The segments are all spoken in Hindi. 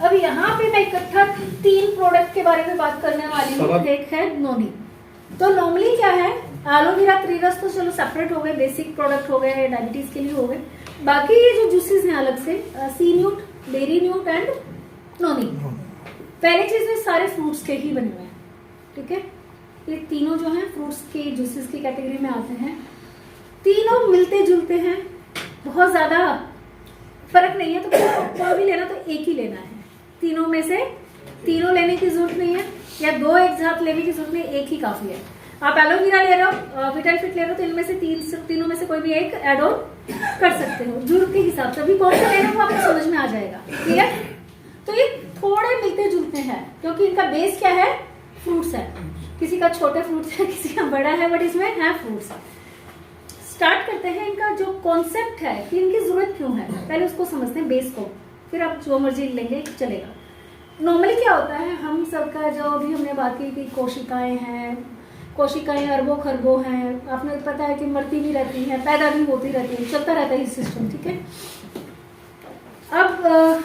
अब यहाँ पे मैं इकट्ठा 3 प्रोडक्ट के बारे में बात करने वाली हूँ। एक है नोनी। तो नॉर्मली क्या है, एलोवेरा 3 रस तो चलो सेपरेट हो गए, बेसिक प्रोडक्ट हो गए, डायबिटीज के लिए हो गए। बाकी ये जो जूसेस हैं अलग से, सी न्यूट, डेरी न्यूट एंड नोनी। पहली चीज में सारे फ्रूट्स के ही बने हुए हैं, ठीक है। ये तीनों जो हैं फ्रूट्स के जूसेस की कैटेगरी में आते हैं। तीनों मिलते जुलते हैं, बहुत ज्यादा फर्क नहीं है। तो कोई भी लेना तो एक ही लेना है, तीनों में से तीनों लेने की जरूरत नहीं है, या 2 एक साथ लेने की जरूरत नहीं, एक ही काफी है। आप एलोवेरा ले रहे हो, विटाफिट ले रहे हो, तो इनमें से तीनों में से कोई भी एक एड ऑन कर सकते हो जरूरत के हिसाब से। अभी कौन सा लेना है वो आपको समझ में आ जाएगा, क्लियर। तो ये थोड़े मिलते जुलते हैं क्योंकि इनका बेस क्या है, फ्रूट्स है। किसी का छोटे फ्रूट्स है, किसी का बड़ा है, बट इसमें है फ्रूट्स। स्टार्ट करते हैं। इनका जो कॉन्सेप्ट है कि इनकी जरूरत क्यों है, पहले उसको समझते हैं, बेस को, फिर आप जो मर्जी लेंगे चलेगा। नॉर्मली क्या होता है, हम सबका जो अभी हमने बात की कि कोशिकाएं हैं, कोशिकाएं अरबों खरबों हैं, आपने पता है कि मरती भी रहती हैं, पैदा भी होती रहती है, चलता रहता है ये सिस्टम, ठीक है। अब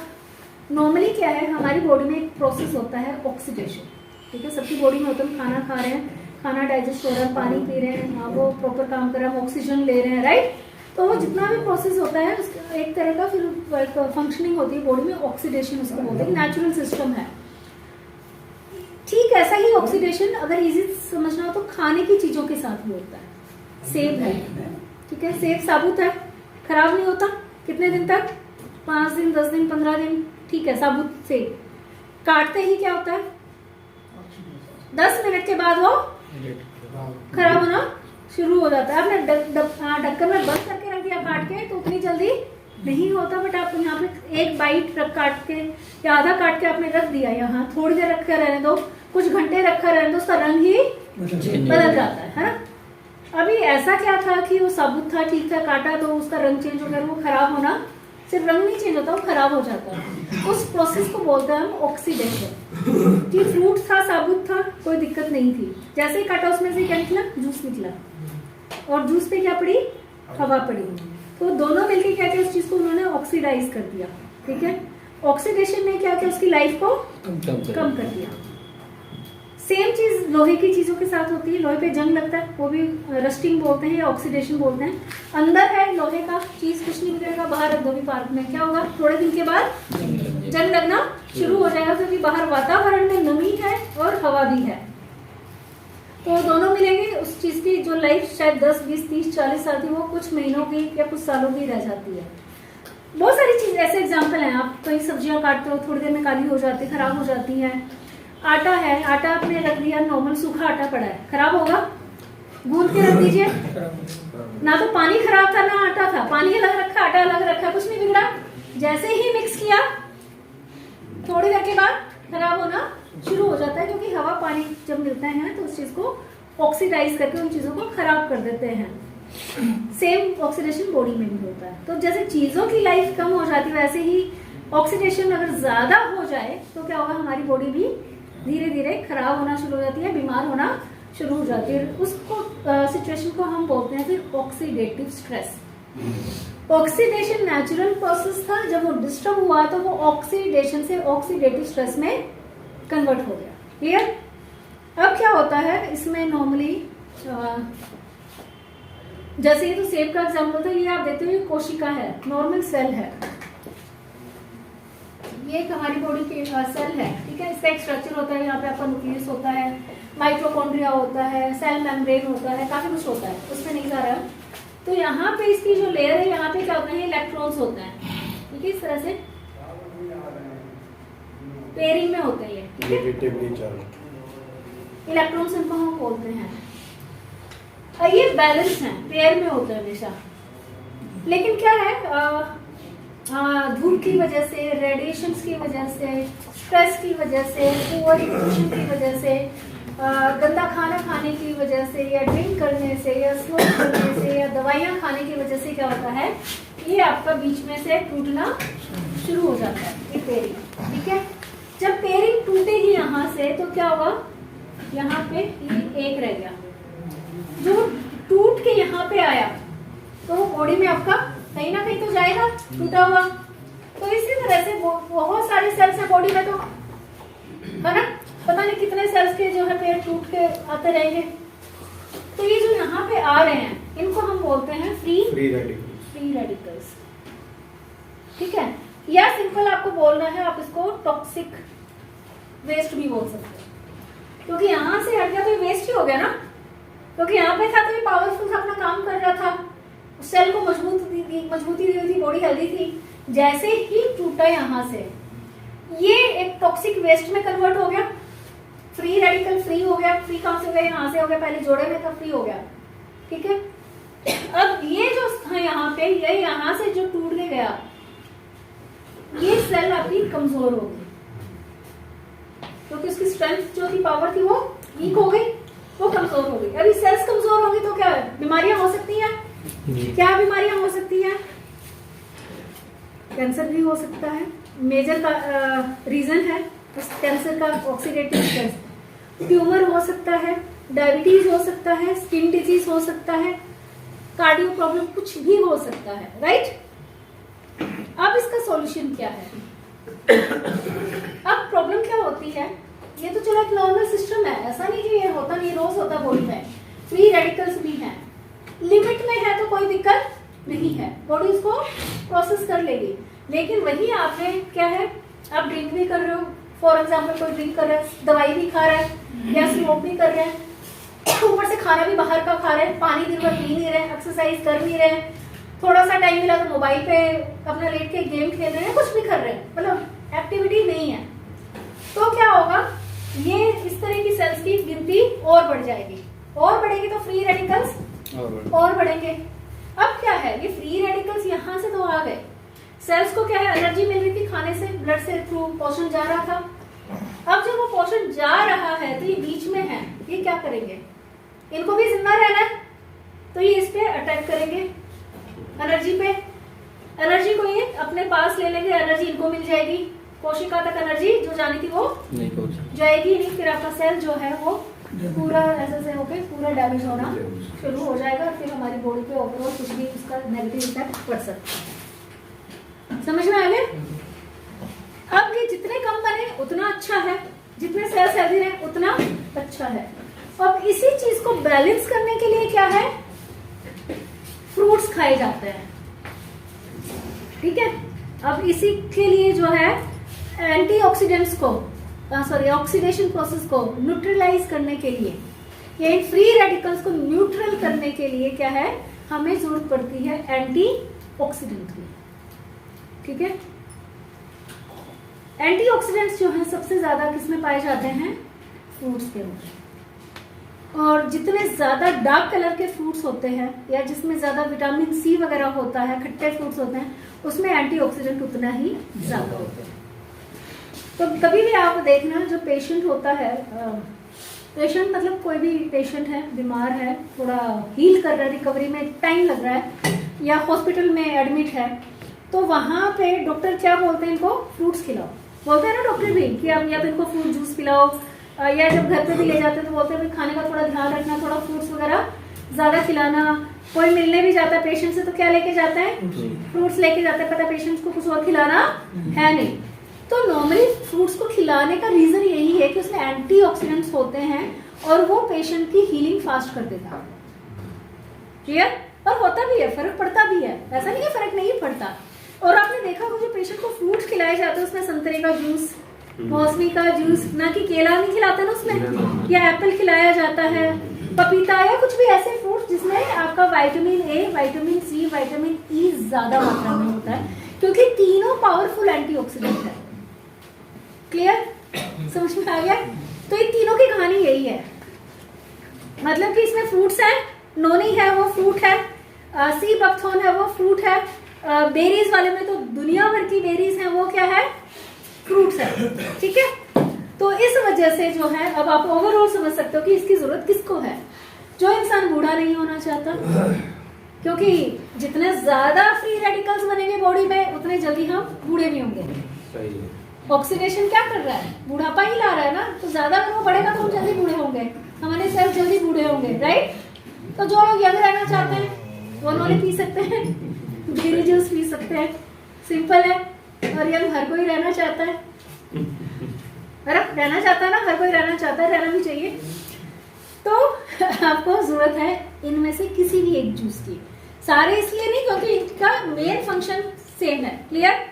नॉर्मली क्या है, हमारी बॉडी में एक प्रोसेस होता है ऑक्सीडेशन, ठीक है। सबकी बॉडी में होता है, खाना खा रहे हैं, खाना डाइजेस्ट हो रहा है, पानी पी रहे हैं, हाँ वो प्रॉपर काम कर रहा है, ऑक्सीजन ले रहे हैं, राइट। तो वो जितना भी प्रोसेस होता है उसका एक तरह का फिर फंक्शनिंग होती है बॉडी में, ऑक्सीडेशन उसको बोलते हैं, नेचुरल सिस्टम है। ठीक ऐसा ही ऑक्सीडेशन अगर इजी समझना हो तो खाने की चीजों के साथ भी होता है। सेब है, ठीक है, सेब साबुत है, खराब नहीं होता कितने दिन तक, 5 दिन, 10 दिन, 15 दिन, ठीक है, साबुत सेब। काटते ही क्या होता है, 10 मिनट के बाद वो खराब होना शुरू हो जाता है। आपने ढक्कन में बंद करके रख दिया काट के तो उतनी जल्दी नहीं होता, बट आप यहाँ पे एक बाइट काट के या आधा काट के आपने रख दिया, यहाँ थोड़ी देर रखा रहने दो, कुछ घंटे रखा रहने दो, उसका रंग ही बदल जाता है ना। अभी ऐसा क्या था कि वो साबुत था, ठीक था, काटा तो उसका रंग चेंज हो गया, वो खराब होना, सिर्फ रंग नहीं चेंज होता, वो खराब हो जाता है। उस प्रोसेस को बोलते हैं हम ऑक्सीडेशन। कि फ्रूट था, साबुत था, कोई दिक्कत नहीं थी, जैसे ही काटा उसमें से क्या निकला, जूस निकला, और जूस पे क्या पड़ी, हवा पड़ी, तो दोनों मिलकर क्या किया, उस चीज को उन्होंने ऑक्सीडाइज कर दिया, ठीक है। ऑक्सीडेशन ने क्या किया, उसकी लाइफ को कम कर दिया। सेम चीज लोहे की चीजों के साथ होती है, लोहे पे जंग लगता है, वो भी रस्टिंग बोलते हैं या ऑक्सीडेशन बोलते हैं। अंदर है लोहे का चीज, कुछ नहीं बिगड़ेगा, बाहर रख दो भी पार्क में, क्या होगा, थोड़े दिन के बाद जंग लगना शुरू हो जाएगा, क्योंकि बाहर वातावरण में नमी है और हवा भी है, तो दोनों मिलेंगे, उस चीज की जो लाइफ शायद 10, 20, 30, 40 साल थी वो कुछ महीनों की या कुछ सालों की रह जाती है। बहुत सारी चीज ऐसे एग्जाम्पल हैं, आप कई सब्जियां काटते हो, थोड़ी देर में काली हो जाती है, खराब हो जाती है। आटा है, आटा आपने रख दिया, नॉर्मल सूखा आटा पड़ा है, खराब होगा, गूंद के रख दीजिए, ना तो पानी खराब था ना आटा था, पानी अलग रखा, आटा अलग रखा, कुछ नहीं बिगड़ा, जैसे ही मिक्स किया थोड़ी देर के बाद खराब होना शुरू हो जाता है, क्योंकि हवा पानी जब मिलता है तो उस चीज को ऑक्सीडाइज करके उन चीजों को खराब कर देते हैं। सेम ऑक्सीडेशन बॉडी में भी होता है। तो जैसे चीजों की लाइफ कम हो जाती है, वैसे ही ऑक्सीडेशन अगर ज्यादा हो जाए तो क्या होगा, हमारी बॉडी भी धीरे धीरे खराब होना शुरू हो जाती है, बीमार होना शुरू हो जाती है। उसको सिचुएशन को हम बोलते हैं फिर oxidative stress. Oxidation natural process था, जब वो डिस्टर्ब हुआ तो वो ऑक्सीडेशन से ऑक्सीडेटिव स्ट्रेस में कन्वर्ट हो गया, क्लियर। अब क्या होता है इसमें नॉर्मली, जैसे ये तो सेब का एग्जांपल था, ये आप देखते हो ये कोशिका है, नॉर्मल सेल है, ये एक हमारी बॉडी के सेल है, ठीक है। इसका एक स्ट्रक्चर होता है, यहाँ पे आपका न्यूक्लियस होता है, माइटोकॉन्ड्रिया होता है, सेल मेम्ब्रेन होता है, काफी कुछ होता है, उसमें नहीं जा रहा। तो यहाँ पे इसकी जो लेयर है, यहाँ पे क्या होता है, इलेक्ट्रॉन्स होते हैं, ठीक है, इस तरह से पेयरिंग में होते हैं, ठीक है, इलेक्ट्रॉन्स इनको हम बोलते हैं। और ये बैलेंस है, पेयर में होते हैं हमेशा। लेकिन क्या है, धूप की वजह से, रेडिएशंस की वजह से, स्ट्रेस की वजह से, ओवर इन्फ्लेशन की वजह से, गंदा खाना खाने की वजह से, या ड्रिंक करने से, या स्मोक करने से, या दवाइयाँ खाने की वजह से क्या होता है, ये आपका बीच में से टूटना शुरू हो जाता है, ये पेयरिंग, ठीक है। जब पेयरिंग टूटेगी यहाँ से तो क्या होगा, यहाँ पे ये एक रह गया, जो टूट के यहाँ पे आया तो बॉडी में आपका कहीं ना कहीं तो जाएगा टूटा हुआ। तो इसी तरह से बहुत सारे सेल्स है बॉडी यहाँ पे टूट के आते रहेंगे। तो ये जो यहाँ पे आ रहे हैं इनको हम बोलते हैं फ्री रेडिकल्स। ठीक है, या सिंपल आपको बोलना है, आप इसको टॉक्सिक वेस्ट भी बोल सकते हैं, क्योंकि यहाँ से हट गया तो ये वेस्ट ही हो गया ना, क्योंकि यहाँ पे था तो ये पावरफुल था, अपना काम कर रहा था, सेल को मजबूती दी हुई थी, बॉडी हेल्दी थी। जैसे ही टूटा यहाँ से, ये एक टॉक्सिक वेस्ट में कन्वर्ट हो गया, फ्री रेडिकल फ्री हो गया। फ्री कहां से हो गया? यहाँ से हो गया, पहले जोड़े में था, फ्री हो गया। ठीक है, अब ये जो था यहाँ पे, ये यहाँ से जो टूट के गया, ये सेल आपकी कमजोर हो गई, क्योंकि उसकी स्ट्रेंथ जो थी, पावर थी, वो वीक हो गई, वो कमजोर हो गई। अभी सेल्स कमजोर होंगी तो क्या बीमारियां हो सकती हैं? क्या बीमारियां हो सकती हैं? कैंसर भी हो सकता है, मेजर का रीजन है उस कैंसर का ऑक्सीडेटिव स्ट्रेस। ट्यूमर हो सकता है, डायबिटीज हो सकता है, स्किन डिजीज हो सकता है, कार्डियो प्रॉब्लम, कुछ भी हो सकता है। राइट, अब इसका सॉल्यूशन क्या है? अब प्रॉब्लम क्या होती है? ये तो चलो एक नॉर्मल सिस्टम है, ऐसा नहीं कि ये होता नहीं, रोज होता बॉडी में। फ्री रेडिकल्स भी हैं, लिमिट में है तो कोई दिक्कत नहीं है, बॉडी उसको प्रोसेस कर लेगी। लेकिन वही आपने क्या है, आप ड्रिंक भी कर रहे हो, फॉर एग्जाम्पल कोई ड्रिंक कर रहा है, दवाई भी खा रहा है, या स्मोक भी कर रहे हैं, ऊपर से खाना भी बाहर का खा रहे हैं, पानी दिन भर पी नहीं रहे, एक्सरसाइज कर नहीं रहे, थोड़ा सा टाइम मिला तो मोबाइल पे अपना लेट के गेम खेल रहे हैं, कुछ भी कर रहे हैं, मतलब एक्टिविटी नहीं है, तो क्या होगा? ये इस तरह की सेल्स की गिनती और बढ़ जाएगी, और बढ़ेगी तो फ्री रेडिकल्स और बढ़ेंगे। अब क्या है, ये फ्री रेडिकल्स यहाँ से तो आ गए, सेल्स को क्या है, एनर्जी मिल रही थी खाने से, ब्लड से थ्रू पोषण जा रहा था। अब जब वो पोषण जा रहा है तो ये बीच में है, ये क्या करेंगे? इनको भी जिंदा रहना है, तो ये इस पे अटैक करेंगे, एनर्जी पे। एनर्जी को ये अपने पास ले लेंगे, एनर्जी इनको मिल जाएगी, कोशिका तक एनर्जी जो जानी थी वो नहीं जाएगी नहीं, फिर आपका सेल जो है वो पूरा ऐसे होके पूरा डैमेज होना शुरू हो जाएगा, फिर हमारी बॉडी पे ओवरऑल कुछ भी उसका नेगेटिव इफेक्ट पड़ सकता है। समझ में आ गया? अब ये जितने कम बने उतना अच्छा है, जितने सेल्स हेल्दी रहे उतना अच्छा है। अब इसी चीज को बैलेंस करने के लिए क्या है, फ्रूट्स खाए जाते हैं। ठीक है, अब इसी के लिए जो है एंटीऑक्सीडेंट्स को ऑक्सीडेशन प्रोसेस को न्यूट्रलाइज करने के लिए, ये फ्री रेडिकल्स को न्यूट्रल करने के लिए क्या है, हमें जरूरत पड़ती है एंटीऑक्सीडेंट की। ठीक है, एंटीऑक्सीडेंट्स जो है सबसे ज्यादा किसमें पाए जाते हैं? फ्रूट्स के अंदर। और जितने ज्यादा डार्क कलर के फ्रूट्स होते हैं, या जिसमें ज्यादा विटामिन सी वगैरह होता है, खट्टे फ्रूट्स होते हैं, उसमें एंटीऑक्सीडेंट उतना ही ज्यादा होते हैं। तो कभी भी आप देखना, जो पेशेंट होता है, पेशेंट मतलब कोई भी पेशेंट है, बीमार है, थोड़ा हील कर रहा है, रिकवरी में टाइम लग रहा है, या हॉस्पिटल में एडमिट है, तो वहां पे डॉक्टर क्या बोलते हैं, इनको फ्रूट्स खिलाओ। बोलते हैं ना डॉक्टर भी कि आप या तो इनको फ्रूट जूस पिलाओ, या जब घर पे भी ले जाते हैं तो बोलते हैं खाने का थोड़ा ध्यान रखना, थोड़ा फ्रूट्स वगैरह ज्यादा खिलाना। कोई मिलने भी जाता है पेशेंट से तो क्या लेके जाता है? फ्रूट्स लेके जाता है, पता है पेशेंट को कुछ और खिलाना है नहीं। तो नॉर्मली फ्रूट्स को खिलाने का रीजन यही है कि उसमें एंटीऑक्सीडेंट्स होते हैं और वो पेशेंट की हीलिंग फास्ट कर देता है। क्लियर? और होता भी है, फर्क पड़ता भी है, ऐसा नहीं है फर्क नहीं पड़ता। और आपने देखा होगा जो पेशेंट को फ्रूट्स खिलाए जाते हैं उसमें संतरे का जूस, मौसमी का जूस, ना कि केला नहीं खिलाते ना उसमें, या एप्पल खिलाया जाता है, पपीता, या कुछ भी ऐसे फ्रूट्स जिसमें आपका vitamin A, vitamin C, vitamin E ज्यादा मात्रा में होता है, क्योंकि तीनों पावरफुल एंटीऑक्सीडेंट है। क्लियर? समझ में आ गया? तो ये तीनों की कहानी यही है, मतलब कि इसमें फ्रूट्स है, नोनी है वो फ्रूट है, सी बकथॉर्न है वो फ्रूट है, बेरीज वाले में तो दुनिया भर की बेरीज हैं, वो क्या है? फ्रूट्स है। ठीक है, तो इस वजह से जो है, अब आप ओवरऑल समझ सकते हो कि इसकी जरूरत किसको है। जो इंसान बूढ़ा नहीं होना चाहता, क्योंकि जितने ज्यादा फ्री रेडिकल्स बनेंगे बॉडी में उतने जल्दी हम बूढ़े नहीं होंगे। ऑक्सीडेशन क्या कर रहा है? बुढ़ापा ही ला रहा है ना, तो ज्यादा अगर वो बढ़ेगा तो हम जल्दी बूढ़े होंगे, हमारे सेल्स जल्दी बूढ़े होंगे। राइट? तो जो लोग यंग रहना चाहते हैं वो नॉले पी सकते हैं, बेरी जूस पी सकते हैं, सिंपल है। और यंग हर कोई रहना चाहता है, रहना चाहता है ना, हर कोई रहना चाहता है, रहना भी चाहिए। तो आपको जरूरत है इनमें से किसी भी एक जूस की, सारे इसलिए नहीं क्योंकि इनका मेन फंक्शन सेम है। क्लियर?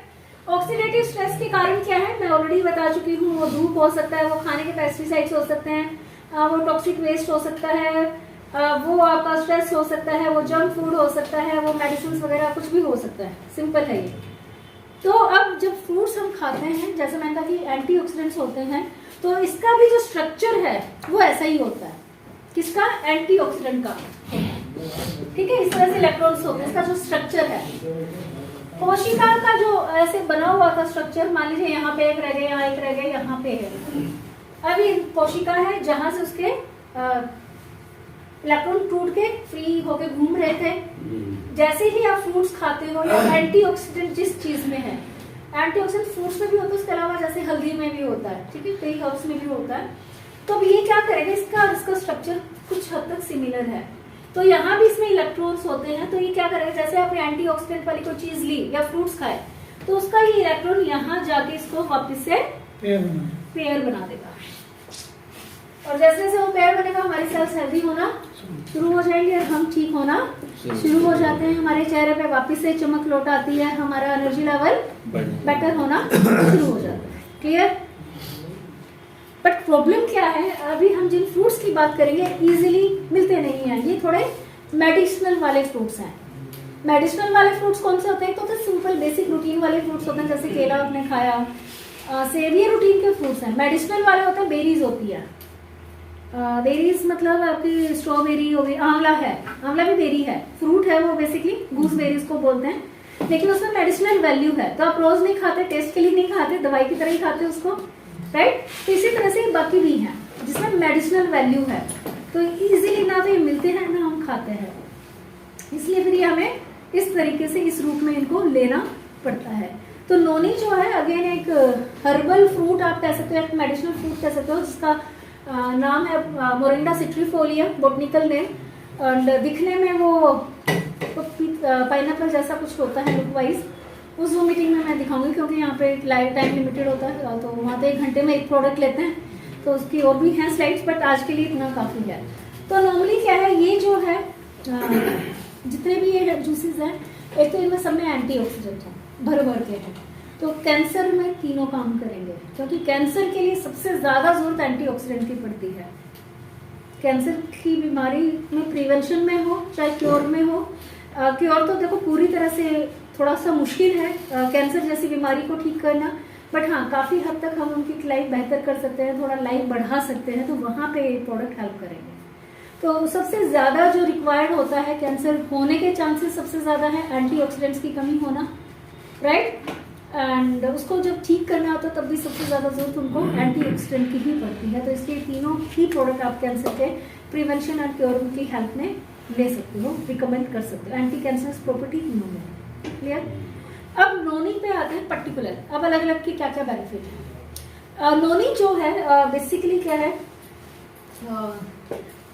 ऑक्सीडेटिव स्ट्रेस के कारण क्या है मैं ऑलरेडी बता चुकी हूँ। वो धूप हो सकता है, वो खाने के पेस्टिसाइड्स हो सकते हैं, वो टॉक्सिक वेस्ट हो सकता है, वो आपका स्ट्रेस हो सकता है, वो जंक फूड हो सकता है, वो मेडिसिन वगैरह कुछ भी हो सकता है। सिंपल है ये। तो अब जब फ्रूट्स हम खाते हैं, जैसे मैंने कहा कि एंटीऑक्सीडेंट्स होते हैं, तो इसका भी जो स्ट्रक्चर है वो ऐसा ही होता है। किसका? एंटीऑक्सीडेंट का। ठीक है, इस तरह से इलेक्ट्रॉन्स होते हैं। इसका जो स्ट्रक्चर है, कोशिका का जो ऐसे बना हुआ था स्ट्रक्चर, मान लीजिए यहाँ पे एक रह गया, यहाँ एक रह गया, यहाँ पे है। अब ये कोशिका है जहां से उसके इलेक्ट्रॉन टूट के फ्री होके घूम रहे थे। जैसे ही आप फ्रूट्स खाते हो, या एंटीऑक्सीडेंट जिस चीज में है, एंटीऑक्सीडेंट फ्रूट्स में भी होता है, उसके अलावा जैसे हल्दी में भी होता है, ठीक है, कई हर्ब्स में भी होता है। तो अब ये क्या करेगा, इसका स्ट्रक्चर कुछ हद तक सिमिलर है। तो यहाँ भी इसमें इलेक्ट्रॉन्स होते हैं। तो ये क्या करेगा, जैसे आपने एंटीऑक्सीडेंट वाली कोई चीज ली या फ्रूट्स खाए, तो उसका ये इलेक्ट्रॉन यहाँ जाके इसको वापस से पेयर बना देगा। और जैसे जैसे वो पेयर बनेगा, हमारी सेल्स हेल्दी होना शुरू हो जाएंगे और हम ठीक होना शुरू हो जाते हैं। हमारे चेहरे पे वापस से चमक लौट आती है, हमारा एनर्जी लेवल बेटर होना शुरू हो जाता है। क्लियर? बट प्रॉब्लम क्या है, अभी हम जिन फ्रूट्स की बात करेंगे इजीली मिलते नहीं हैं। ये थोड़े मेडिसिनल वाले फ्रूट्स हैं। मेडिसिनल वाले फ्रूट्स कौन से होते हैं? तो सिंपल बेसिक रूटीन वाले फ्रूट्स होते हैं, जैसे केला आपने खाया, सेब, ये रूटीन के फ्रूट्स हैं। मेडिसिनल वाले होते हैं, बेरीज होती है। बेरीज मतलब आपकी स्ट्रॉबेरी हो गई, आंवला है, आंवला भी बेरी है, फ्रूट है वो, बेसिकली गूसबेरीज को बोलते हैं, लेकिन उसमें मेडिसिनल वैल्यू है। तो आप रोज नहीं खाते, टेस्ट के लिए नहीं खाते, दवाई की तरह ही खाते उसको, राइट? तो इसी तरह से बाकी भी हैं जिसमें मेडिसिनल वैल्यू है। तो इजीली ना तो ये मिलते हैं ना हम खाते हैं, इसलिए फिर ये हमें इस तरीके से इस रूप में इनको लेना पड़ता है। तो नोनी जो है अगेन एक हर्बल फ्रूट आप कह सकते हो, एक मेडिसिनल फ्रूट कह सकते हो, जिसका नाम है मोरिंडा सिट्रीफोलिया, बोटनिकल नेम। और दिखने में वो पाइनएप्पल जैसा कुछ होता है लुक वाइज। उस वो मीटिंग में मैं दिखाऊंगी, क्योंकि यहाँ पे लाइफ टाइम लिमिटेड होता है, तो वहाँ तो 1 घंटे में एक प्रोडक्ट लेते हैं, तो उसकी और भी हैं स्लाइड्स, बट आज के लिए इतना काफ़ी है। तो नॉर्मली क्या है, ये जो है जितने भी ये जूसेस हैं, एक तो इनमें सब में एंटीऑक्सीडेंट है, भर भर के हैं। तो कैंसर में तीनों काम करेंगे, क्योंकि कैंसर के लिए सबसे ज्यादा जरूरत एंटीऑक्सीडेंट की पड़ती है। कैंसर की बीमारी में प्रिवेंशन में हो चाहे क्योर में हो, क्योर तो देखो पूरी तरह से थोड़ा सा मुश्किल है कैंसर जैसी बीमारी को ठीक करना, बट हाँ काफी हद तक हम उनकी लाइफ बेहतर कर सकते हैं, थोड़ा लाइफ बढ़ा सकते हैं, तो वहां पे ये प्रोडक्ट हेल्प करेंगे। तो सबसे ज्यादा जो रिक्वायर्ड होता है कैंसर होने के चांसेस सबसे ज्यादा है एंटीऑक्सीडेंट्स की कमी होना, राइट? एंड उसको जब ठीक करना होता है तब भी सबसे ज्यादा जरूरत उनको एंटीऑक्सीडेंट की ही पड़ती है। तो इसलिए तीनों ही प्रोडक्ट आप कैंसर के प्रिवेंशन एंड क्योर की हेल्प में ले सकते हो, रिकमेंड कर सकते हो। एंटी कैंसर प्रॉपर्टी तीनों में। क्लियर? अब नोनी पे आते हैं पर्टिकुलर, अब अलग अलग की क्या क्या बेनिफिट है। नोनी जो है बेसिकली क्या है,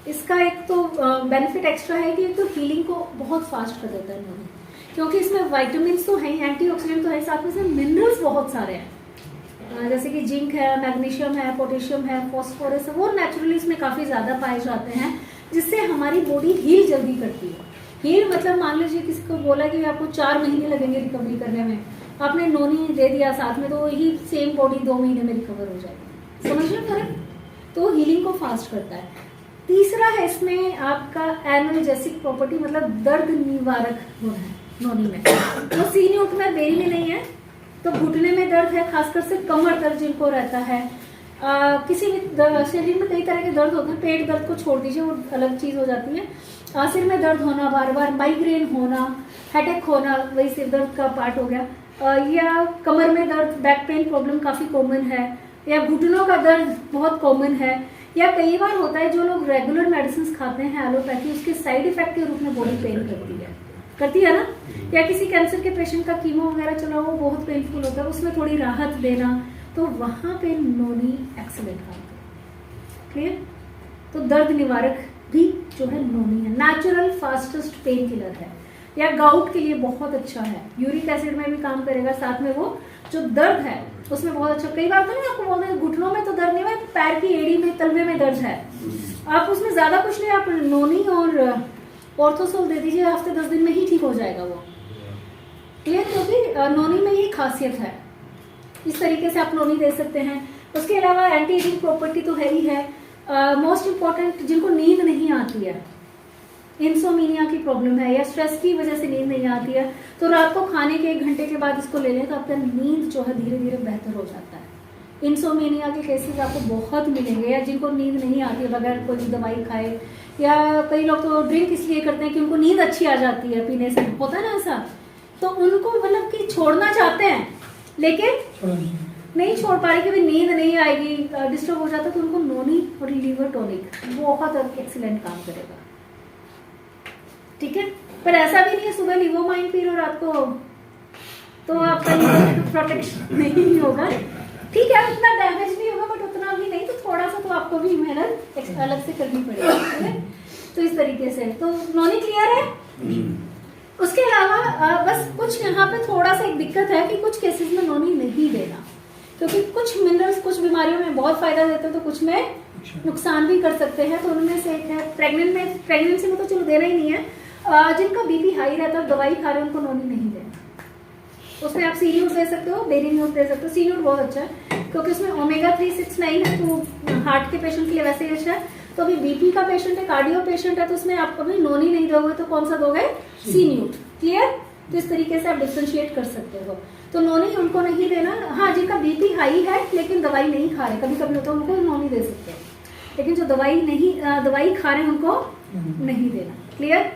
इसका एक तो बेनिफिट एक्स्ट्रा है कि एक तो हीलिंग को बहुत फास्ट कर देता है नोनी, क्योंकि इसमें वाइटामिन तो है, एंटीऑक्सीडेंट तो है, साथ में इसमें मिनरल्स बहुत सारे हैं, जैसे कि जिंक है, मैग्नीशियम है, पोटेशियम है, फॉस्फोरस है, वो नेचुरली इसमें काफी ज्यादा पाए जाते हैं, जिससे हमारी बॉडी हील जल्दी करती है। हील मतलब मान लीजिए किसी को बोला कि आपको 4 महीने लगेंगे रिकवरी करने में, आपने नोनी दे दिया साथ में, तो वही सेम बॉडी 2 महीने में रिकवर हो जाएगी। समझ रहे हो फर्क? तो हीलिंग को फास्ट करता है। तीसरा है इसमें आपका एनाल्जेसिक प्रॉपर्टी, मतलब दर्द निवारक गुण है नोनी में। तो सीनी उठना बेरी में नहीं है, तो घुटने में दर्द है, खासकर से कमर दर्द जिनको रहता है, किसी भी शरीर में कई तरह के दर्द होते हैं, पेट दर्द को छोड़ दीजिए वो अलग चीज हो जाती है, सिर में दर्द होना, बार बार माइग्रेन होना, हेडेक होना, वही सिर दर्द का पार्ट हो गया, या कमर में दर्द, बैक पेन प्रॉब्लम काफी कॉमन है, या घुटनों का दर्द बहुत कॉमन है, या कई बार होता है जो लोग रेगुलर मेडिसिन खाते हैं एलोपैथी, उसके साइड इफेक्ट के रूप में बॉडी पेन करती है ना, या किसी कैंसर के पेशेंट का कीमो वगैरह चला वो बहुत पेनफुल होता है, उसमें थोड़ी राहत देना, तो वहां पे नोनी एक्सीलेंट काम करता है। क्लियर? तो दर्द निवारक भी जो है नोनी है, नेचुरल फास्टेस्ट पेन किलर है, या गाउट के लिए बहुत अच्छा है, यूरिक एसिड में भी काम करेगा, साथ में वो जो दर्द है उसमें बहुत अच्छा। कई बार तो नहीं आपको बोलते हैं घुटनों में तो दर्द नहीं है, पैर की एड़ी में तलवे में दर्द है, आप उसमें ज्यादा कुछ नहीं, आप नोनी और ऑर्थोसोल दे दीजिए, हफ्ते 10 दिन में ही ठीक हो जाएगा वो। क्लियर? क्योंकि नोनी में ये खासियत है, इस तरीके से आप नोनी दे सकते हैं। उसके अलावा एंटी एजिंग प्रॉपर्टी तो है ही है। मोस्ट इम्पॉर्टेंट, जिनको नींद नहीं आती है, इंसोमिनिया की प्रॉब्लम है या स्ट्रेस की वजह से नींद नहीं आती है, तो रात को खाने के 1 घंटे के बाद इसको ले लें तो आपका नींद जो है धीरे धीरे बेहतर हो जाता है। इंसोमिनिया के केसेस आपको बहुत मिलेंगे, या जिनको नींद नहीं आती है बगैर कोई दवाई खाए, या कई लोग तो ड्रिंक इसलिए करते हैं कि उनको नींद अच्छी आ जाती है पीने से, होता है ना ऐसा, तो उनको मतलब कि छोड़ना चाहते हैं लेकिन नहीं छोड़ पा रहे कि भाई नींद नहीं आएगी, डिस्टर्ब हो जाता है, तो उनको नोनी और लीवर टॉनिक बहुत एक्सीलेंट काम करेगा। ठीक है? पर ऐसा भी नहीं है सुबह लिवोमाइन पी लो रात को तो आपका लीवर प्रोटेक्शन नहीं होगा। ठीक है, उतना डैमेज नहीं होगा, बट उतना भी नहीं, तो थोड़ा सा तो आपको भी मेहनत अलग से करनी पड़ेगी। तो इस तरीके से तो नोनी क्लियर है। उसके अलावा बस कुछ यहाँ पे थोड़ा सा एक दिक्कत है कि कुछ केसेस में नोनी नहीं देना, क्योंकि कुछ मिनरल्स कुछ बीमारियों में बहुत फायदा देते हैं तो कुछ में नुकसान भी कर सकते हैं। तो उनमें से एक है प्रेगनेंसी में तो चलो देना ही नहीं है, जिनका बीपी हाई रहता है, दवाई खा रहे हैं, उनको नोनी नहीं देना। उसमें आप सीन्यूट दे सकते हो, डेरी न्यूट दे सकते हो। सीन्यूट बहुत अच्छा है क्योंकि उसमें ओमेगा 369 है, तो हार्ट के पेशेंट के लिए वैसे ही अच्छा है। तो अभी बीपी का पेशेंट है, कार्डियो पेशेंट है, तो उसमें आप कभी नोनी नहीं दोगे तो कौन सा दोगे? सीन्यूट। क्लियर? तो इस तरीके से आप डिफरेंशिएट कर सकते हो। तो नोनी उनको नहीं देना। हाँ, जिनका बीपी हाई है लेकिन दवाई नहीं खा रहे, कभी कभी होता है, उनको नोनी दे सकते हैं, लेकिन जो दवाई खा रहे हैं उनको नहीं देना। क्लियर?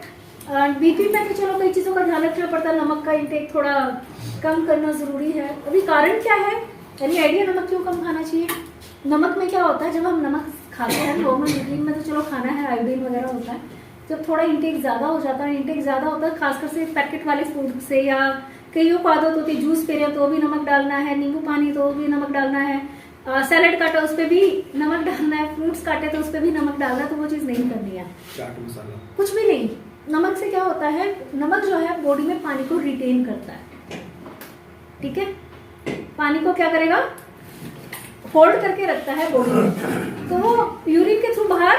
बीपी में तो चलो कई चीजों का ध्यान रखना पड़ता है, नमक का इंटेक थोड़ा कम करना जरूरी है। अभी कारण क्या है, यानी आइडिया नमक क्यों कम खाना चाहिए? नमक में क्या होता है, जब हम नमक खाते हैं नॉर्मल रूटीन में तो चलो खाना है, आयोडीन वगैरह होता है, जब थोड़ा इंटेक ज्यादा हो जाता है, इंटेक ज्यादा होता है खासकर से पैकेट वाले फूड से, या कईयों को आदत होती है जूस पी रहे हैं तो भी नमक डालना है, नींबू पानी तो भी नमक डालना है, सैलेड काटा उस पर भी नमक डालना है, फ्रूट्स काटे तो उस पर भी नमक डालना है, तो वो चीज नहीं करनी है। चाट मसाला कुछ भी नहीं। नमक से क्या होता है, नमक जो है बॉडी में पानी को रिटेन करता है। ठीक है? पानी को क्या करेगा? होल्ड करके रखता है बॉडी में, तो वो यूरिन के थ्रू बाहर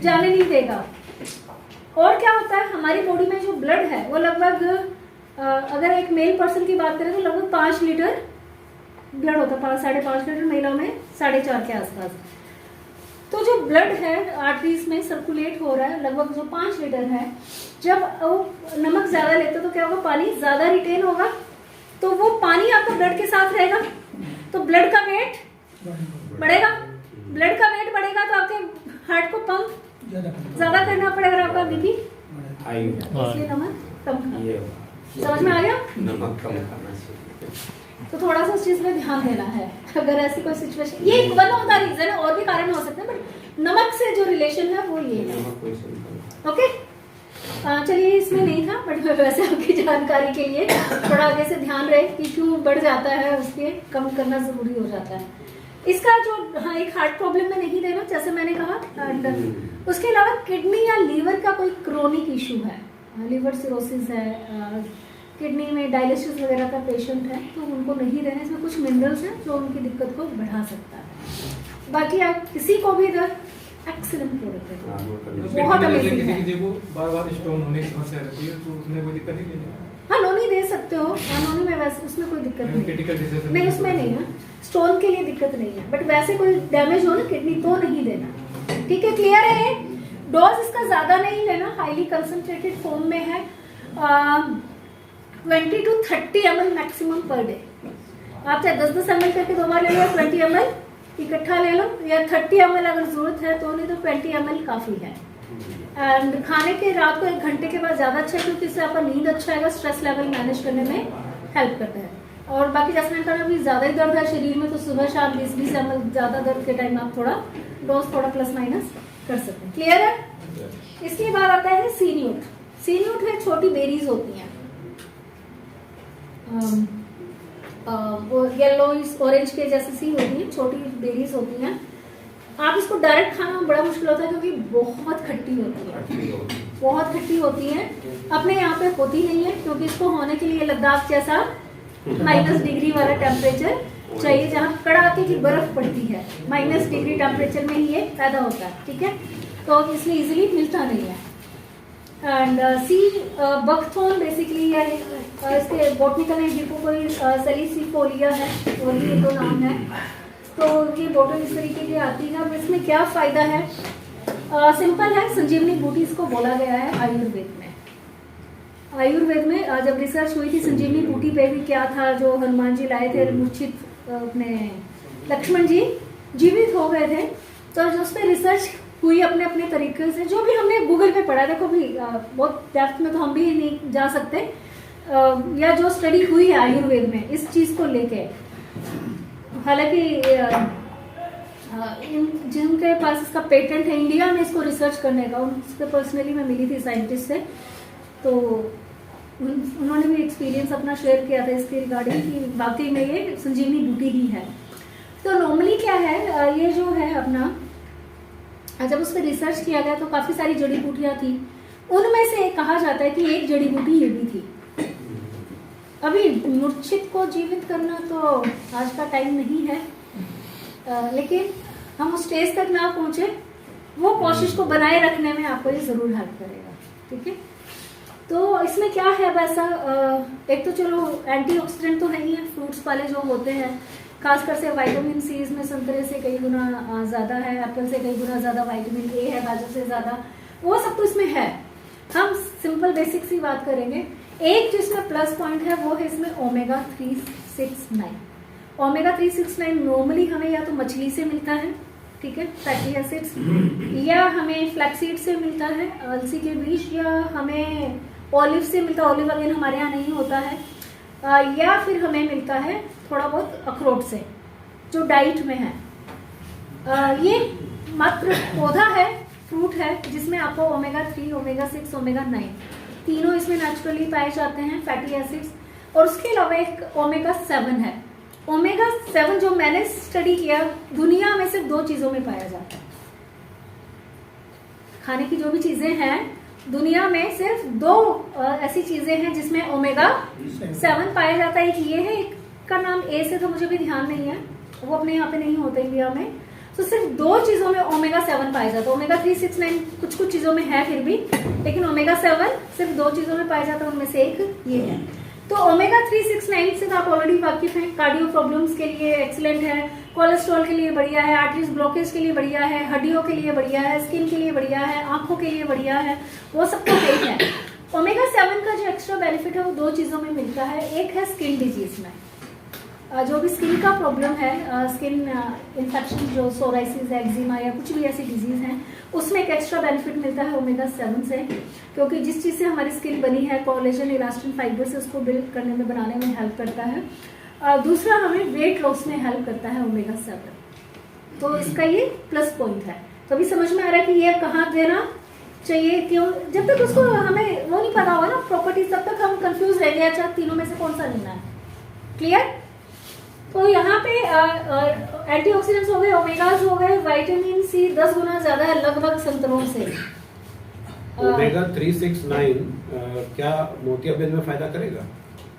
जाने नहीं देगा। और क्या होता है, हमारी बॉडी में जो ब्लड है वो लगभग अगर एक मेल पर्सन की बात करें तो लगभग 5 लीटर ब्लड होता है, 5-5.5 लीटर, महिला में 4.5 के आसपास। तो जो ब्लड है आर्टरीज में सर्कुलेट हो रहा है लगभग जो 5 लीटर है, जब वो नमक ज्यादा लेते तो क्या होगा, पानी ज्यादा रिटेन होगा, तो वो पानी आपका ब्लड के साथ रहेगा, तो ब्लड का वेट बढ़ेगा। ब्लड का वेट बढ़ेगा तो आपके हार्ट को पंप ज्यादा करना पड़ेगा, आपका बीपी, इसलिए नमक कम खाना। समझ में आ गया? नमक कम खाना चाहिए, तो थोड़ा सा उस चीज में ध्यान देना है। अगर ऐसी कोई सिचुएशन, ये वन ऑफ द रीजन है, और भी कारण हो सकते हैं, बट नमक से जो रिलेशन है वो ये है। ओके, चलिए इसमें नहीं था, बट वैसे आपकी जानकारी के लिए थोड़ा आगे से ध्यान रहे कि क्यों बढ़ जाता है, उसके कम करना जरूरी हो जाता है। इसका जो हाँ एक हार्ट प्रॉब्लम में नहीं देना, जैसे मैंने कहा। एंड उसके अलावा किडनी या लीवर का कोई क्रोनिक इशू है, लीवर सिरोसिस है, किडनी में डायलिसिस वगैरह का पेशेंट है, तो उनको नहीं देना। इसमें कुछ मिनरल्स हैं जो उनकी दिक्कत को बढ़ा सकता है। बाकी आप किसी को भी अगर एक्सीलेंट प्रोडक्ट है, बहुत अमेजिंग है। देखो बार-बार स्टोन होने की समस्या रहती है, तो उसमें कोई दिक्कत नहीं है। हाँ, नोनी दे सकते हो, नोनी में वैसे उसमें कोई दिक्कत नहीं, उसमें नहीं है, स्टोन के लिए दिक्कत नहीं है, बट वैसे कोई डैमेज हो ना किडनी तो नहीं देना। ठीक है? क्लियर है? डोज इसका ज्यादा नहीं लेना, हाईली कंसंट्रेटेड फॉर्म में है, 20 to 30 ml maximum per day. आप चाहे 10-10 ml करके 2 बार ले लो, 20 ml इकट्ठा ले लो, या 30 ml अगर जरूरत है तो, नहीं तो 20 ml काफी है। एंड खाने के रात को 1 घंटे के बाद ज्यादा अच्छा है, क्योंकि इससे आपका नींद अच्छा आएगा, स्ट्रेस लेवल मैनेज करने में हेल्प करता है। और बाकी जैसे मैंने कहा अभी ज्यादा ही दर्द है शरीर में, तो सुबह शाम 20-20 ml ज्यादा दर्द के टाइम आप थोड़ा डोज थोड़ा प्लस माइनस कर सकते हैं। क्लियर है? इसके बाद आता है सीन्यूट। सीन्यूट है छोटी बेरीज होती हैं, वो येलो ऑरेंज के जैसी सी होती है, छोटी बेरीज होती हैं। आप इसको डायरेक्ट खाना बड़ा मुश्किल होता है क्योंकि बहुत खट्टी होती है, बहुत खट्टी होती है। अपने यहाँ पे होती नहीं है क्योंकि इसको होने के लिए लद्दाख जैसा -डिग्री वाला टेम्परेचर चाहिए जहाँ कड़ाके की बर्फ पड़ती है, -डिग्री टेम्परेचर में ही ये पैदा होता है, ठीक है। तो इसलिए इजीली मिलता नहीं है। एंड सी बकथॉर्न बेसिकली है, इसके बॉटनिकल नेम हिपोकोई सैलिसिफोलिया है, और ये तो नाम है। तो ये बॉटल इस तरीके की आती है। अब इसमें क्या फ़ायदा है? सिंपल है, संजीवनी बूटी इसको बोला गया है आयुर्वेद में। आयुर्वेद में जब रिसर्च हुई थी संजीवनी बूटी पे भी, क्या था जो हनुमान जी लाए थे, मूर्छित अपने लक्ष्मण जी जीवित हो गए थे, तो जो उस पर रिसर्च हुई अपने अपने तरीके से, जो भी हमने गूगल पे पढ़ा, देखो भी बहुत डेप्थ में तो हम भी नहीं जा सकते, या जो स्टडी हुई है आयुर्वेद में इस चीज़ को लेके, हालांकि जिनके पास इसका पेटेंट है इंडिया में इसको रिसर्च करने का, उनसे पर्सनली मैं मिली थी साइंटिस्ट से, तो उन्होंने भी एक्सपीरियंस अपना शेयर किया था इसके रिगार्डिंग कि वाकई में ये संजीवनी बूटी ही है। तो नॉर्मली क्या है, ये जो है अपना, जब उस पर रिसर्च किया गया तो काफ़ी सारी जड़ी बूटियाँ थी, उनमें से कहा जाता है कि एक जड़ी बूटी ये भी थी। अभी मूर्छित को जीवित करना तो आज का टाइम नहीं है, लेकिन हम उस स्टेज तक ना पहुंचे, वो कोशिश को बनाए रखने में आपको ये जरूर हेल्प करेगा, ठीक है। तो इसमें क्या है वैसा, एक तो चलो एंटीऑक्सीडेंट तो नहीं है, फ्रूट्स वाले जो होते हैं, खासकर से विटामिन सी इसमें संतरे से कई गुना ज़्यादा है, एप्पल से कई गुना ज़्यादा विटामिन ए है, गाजर से ज़्यादा, वो सब तो इसमें है। हम सिंपल बेसिक सी बात करेंगे। एक जो इसमें प्लस पॉइंट है वो है इसमें ओमेगा 369। ओमेगा 369 नॉर्मली हमें या तो मछली से मिलता है, ठीक है, फैटी एसिड्स, या हमें फ्लैक्सीड से मिलता है, अलसी के बीज, या हमें ऑलिव से मिलता है, ऑलिव अगेन हमारे यहाँ नहीं होता है, या फिर हमें मिलता है थोड़ा बहुत अखरोट से जो डाइट में है। ये मात्र पौधा है, फ्रूट है, जिसमें आपको ओमेगा 3, ओमेगा 6, ओमेगा 9 तीनों इसमें नेचुरली पाए जाते हैं, फैटी एसिड्स। और उसके अलावा एक ओमेगा 7 है। ओमेगा 7 जो मैंने स्टडी किया, दुनिया में सिर्फ 2 चीजों में पाया जाता है। खाने की जो भी चीजें हैं दुनिया में सिर्फ 2 ऐसी चीजें हैं जिसमें ओमेगा 7 पाया जाता है। एक ये है, एक का नाम ए से तो मुझे भी ध्यान नहीं है, वो अपने यहाँ पे नहीं होते इंडिया में। तो सिर्फ 2 चीजों में ओमेगा 7 पाया जाता है। ओमेगा 369 कुछ कुछ चीजों में है फिर भी, लेकिन ओमेगा 7 सिर्फ 2 चीजों में पाया जाता है, उनमें से एक ये है। तो ओमेगा 369 से तो आप ऑलरेडी वाकिफ हैं, कार्डियो प्रॉब्लम्स के लिए एक्सीलेंट है, कोलेस्ट्रॉल के लिए बढ़िया है, आर्टरीज ब्लॉकेज के लिए बढ़िया है, हड्डियों के लिए बढ़िया है, स्किन के लिए बढ़िया है, आंखों के लिए बढ़िया है, वो सब तो ठीक है। ओमेगा 7 का जो एक्स्ट्रा बेनिफिट है वो 2 चीजों में मिलता है। एक है स्किन डिजीज में, जो भी स्किन का प्रॉब्लम है, स्किन इन्फेक्शन जो सोराइसिस है, एक्जिमा या कुछ भी ऐसी डिजीज हैं, उसमें एक एक्स्ट्रा बेनिफिट मिलता है ओमेगा 7 से, क्योंकि जिस चीज़ से हमारी स्किन बनी है, कोलेजन, इलास्टिन फाइबर से उसको बिल्ड करने में, बनाने में हेल्प करता है। दूसरा हमें वेट लॉस में हेल्प करता है ओमेगा 7, तो इसका ये प्लस पॉइंट है। तो अभी समझ में आ रहा है कि ये कहाँ देना चाहिए, क्यों। जब तक उसको हमें वो नहीं पता होगा ना प्रॉपर्टीज, तब तक हम कंफ्यूज रहेंगे, अच्छा तीनों में से कौन सा लेना है। क्लियर। तो यहाँ पे एंटीऑक्सीडेंट्स हो गए, ओमेगास हो गए, विटामिन सी 10 गुना ज्यादा है लगभग संतरों से। ओमेगा 369 क्या मोतियाबिंद में फायदा करेगा?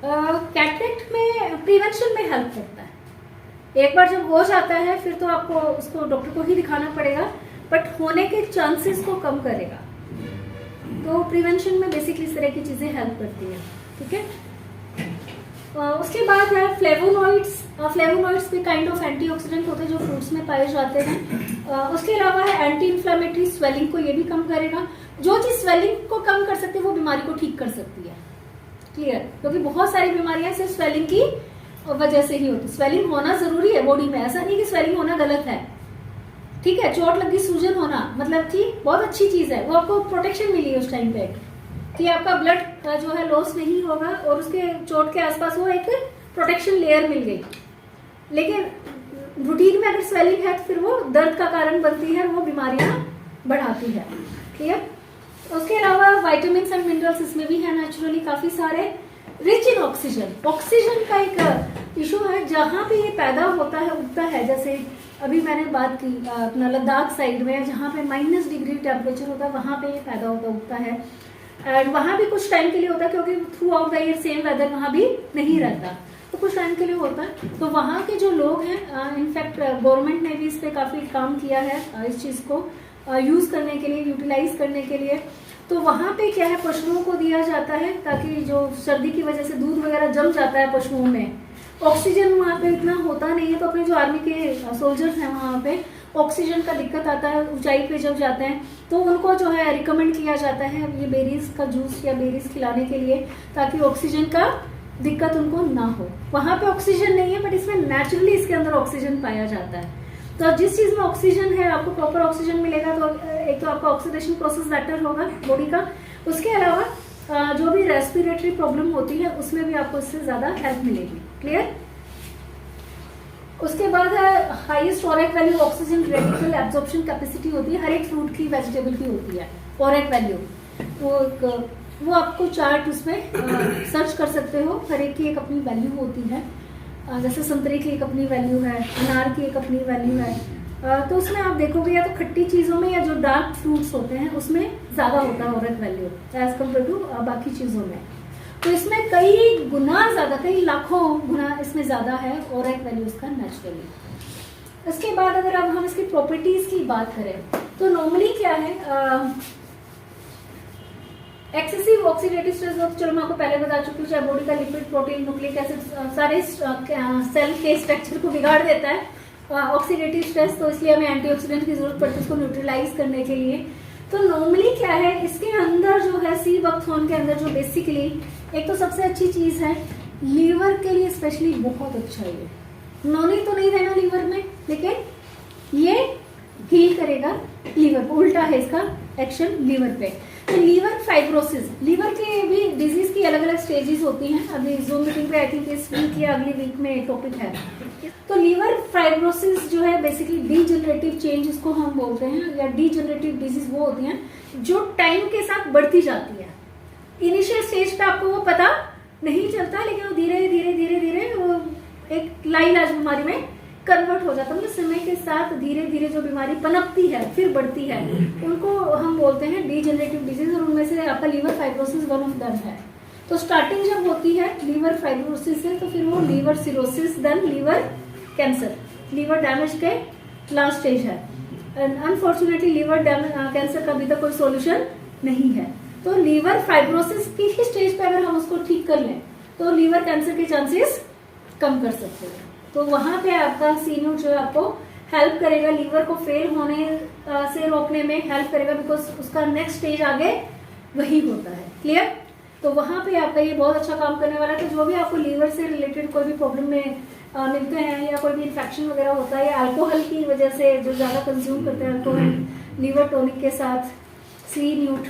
कैटरेक्ट में प्रिवेंशन में हेल्प करता है। एक बार जब हो जाता है फिर तो आपको उसको डॉक्टर को ही दिखाना पड़ेगा, बट होने के चांसेस को कम करेगा। तो प्रिवेंशन में बेसिकली इस तरह की चीजें हेल्प करती है, ठीक है। उसके बाद है फ्लेवोनॉइड्स। फ्लेवोनॉइड्स भी काइंड ऑफ एंटीऑक्सीडेंट होते हैं जो फ्रूट्स में पाए जाते हैं। उसके अलावा है एंटी इन्फ्लेमेटरी, स्वेलिंग को ये भी कम करेगा। जो चीज स्वेलिंग को कम कर सकती है वो बीमारी को ठीक कर सकती है। क्लियर, क्योंकि बहुत सारी बीमारियां सिर्फ स्वेलिंग की वजह से ही होती। स्वेलिंग होना जरूरी है बॉडी में, ऐसा नहीं कि स्वेलिंग होना गलत है, ठीक है। चोट लगी, सूजन होना मतलब कि बहुत अच्छी चीज है, वो आपको प्रोटेक्शन मिली है उस टाइम पे कि आपका ब्लड जो है लॉस नहीं होगा, और उसके चोट के आसपास वो एक प्रोटेक्शन लेयर मिल गई। लेकिन रूटीन में अगर स्वेलिंग है तो फिर वो दर्द का कारण बनती है, वो बीमारियां बढ़ाती है। क्लियर। उसके अलावा विटामिन्स एंड मिनरल्स इसमें भी है नेचुरली काफी सारे। रिच इन ऑक्सीजन, ऑक्सीजन का एक इशू है जहां पे ये पैदा होता है, उगता है। जैसे अभी मैंने बात की अपना लद्दाख साइड में, जहाँ पे -डिग्री टेम्परेचर होता है, वहां पे ये पैदा होता उगता है। एंड वहां भी कुछ टाइम के लिए होता है, क्योंकि throughout the year same weather वहां भी नहीं रहता। तो तो कुछ टाइम के लिए होता है। तो वहाँ के जो लोग हैं, इनफैक्ट गवर्नमेंट ने भी इस पे काफ़ी काम किया है, इस चीज़ को यूज़ करने के लिए, यूटिलाइज करने के लिए। तो वहाँ पे क्या है, पशुओं को दिया जाता है ताकि जो सर्दी की वजह से दूध वगैरह जम जाता है पशुओं में, ऑक्सीजन वहाँ पे इतना होता नहीं है। तो अपने जो आर्मी के सोल्जर्स हैं वहाँ पे ऑक्सीजन का दिक्कत आता है, ऊंचाई पे जब जाते हैं तो उनको जो है रिकमेंड किया जाता है ये बेरीज का जूस या बेरीज खिलाने के लिए, ताकि ऑक्सीजन का दिक्कत उनको ना हो। वहाँ पे ऑक्सीजन नहीं है बट इसमें नेचुरली इसके अंदर ऑक्सीजन पाया जाता है। तो जिस चीज में ऑक्सीजन है आपको प्रॉपर ऑक्सीजन मिलेगा, तो एक तो आपका ऑक्सीडेशन प्रोसेस बेटर होगा बॉडी का। उसके अलावा जो भी रेस्पिरेटरी प्रॉब्लम होती है उसमें भी आपको इससे ज्यादा हेल्प मिलेगी। क्लियर? उसके बाद है highest ORAC value oxygen radical absorption capacity होती है, हर एक फ्रूट की वेजिटेबल की होती है ओरेट वैल्यू। वो आपको चार्ट उसमें सर्च कर सकते हो, हर एक की एक अपनी वैल्यू होती है। जैसे संतरे की एक अपनी वैल्यू है, अनार की एक अपनी वैल्यू है। तो उसमें आप देखोगे या तो खट्टी चीज़ों में या जो डार्क फ्रूट्स होते हैं उसमें ज़्यादा होता है ओरेट वैल्यू एज कम्पेयर टू बाकी चीज़ों में। तो इसमें कई गुना ज़्यादा, कई लाखों गुना इसमें ज़्यादा है ओरेट वैल्यू इसका नेचुरली। इसके बाद अगर अब हम इसकी प्रॉपर्टीज़ की बात करें तो नॉर्मली क्या है, एक्सेसिव ऑक्सीडेटिव स्ट्रेस, चलो मैं आपको पहले बता चुकी हूँ, चाहे बॉडी का लिपिड, प्रोटीन, न्यूक्लिक एसिड सारे सेल के स्ट्रक्चर को बिगाड़ देता है ऑक्सीडेटिव स्ट्रेस। तो इसलिए हमें एंटीऑक्सीडेंट की जरूरत पड़ती है इसको न्यूट्रलाइज करने के लिए। तो नॉर्मली क्या है, इसके अंदर जो है सी बकथॉर्न के अंदर जो बेसिकली एक तो सबसे अच्छी चीज है लीवर के लिए स्पेशली बहुत अच्छा है। नॉनी तो नहीं देना लीवर में, लेकिन ये हील करेगा लीवर को, उल्टा है इसका एक्शन लीवर पे। तो लीवर फाइब्रोसिस, लीवर के भी डिजीज की अलग अलग स्टेजेस होती हैं। अभी जूम मीटिंग पे आई थिंक इस वीक या अगली वीक में टॉपिक है। तो लीवर फाइब्रोसिस जो है बेसिकली डीजनरेटिव चेंज इसको हम बोलते हैं, या डीजनरेटिव डिजीज वो होती हैं जो टाइम के साथ बढ़ती जाती है। इनिशियल स्टेज पे आपको वो पता नहीं चलता, लेकिन वो धीरे धीरे धीरे धीरे वो एक लाइलाज बीमारी में कन्वर्ट हो जाता है। मतलब समय के साथ धीरे धीरे जो बीमारी पनपती है फिर बढ़ती है, उनको हम बोलते हैं डीजनरेटिव डिजीज, और उनमें से आपका liver fibrosis one of them है। तो स्टार्टिंग जब होती है लीवर फाइब्रोसिस से, तो फिर वो liver cirrhosis, then liver cancer, liver damage के लास्ट स्टेज है। एंड अनफॉर्चुनेटली लीवर कैंसर का अभी तक कोई सोल्यूशन नहीं है। तो लीवर फाइब्रोसिस की ही स्टेज पे अगर हम उसको ठीक कर लें तो लीवर कैंसर के चांसेस कम कर सकते हैं। तो वहां पे आपका सीन्यू जो है आपको हेल्प करेगा, लीवर को फेल होने से रोकने में हेल्प करेगा, बिकॉज उसका नेक्स्ट स्टेज आगे वही होता है। क्लियर? तो वहां पे आपका ये बहुत अच्छा काम करने वाला है। तो जो भी आपको लीवर से रिलेटेड कोई भी प्रॉब्लम में मिलते हैं, या कोई भी इन्फेक्शन वगैरह होता है, या अल्कोहल की वजह से जो ज्यादा कंज्यूम करते हैं अल्कोहल, लीवर टॉनिक के साथ सी न्यूट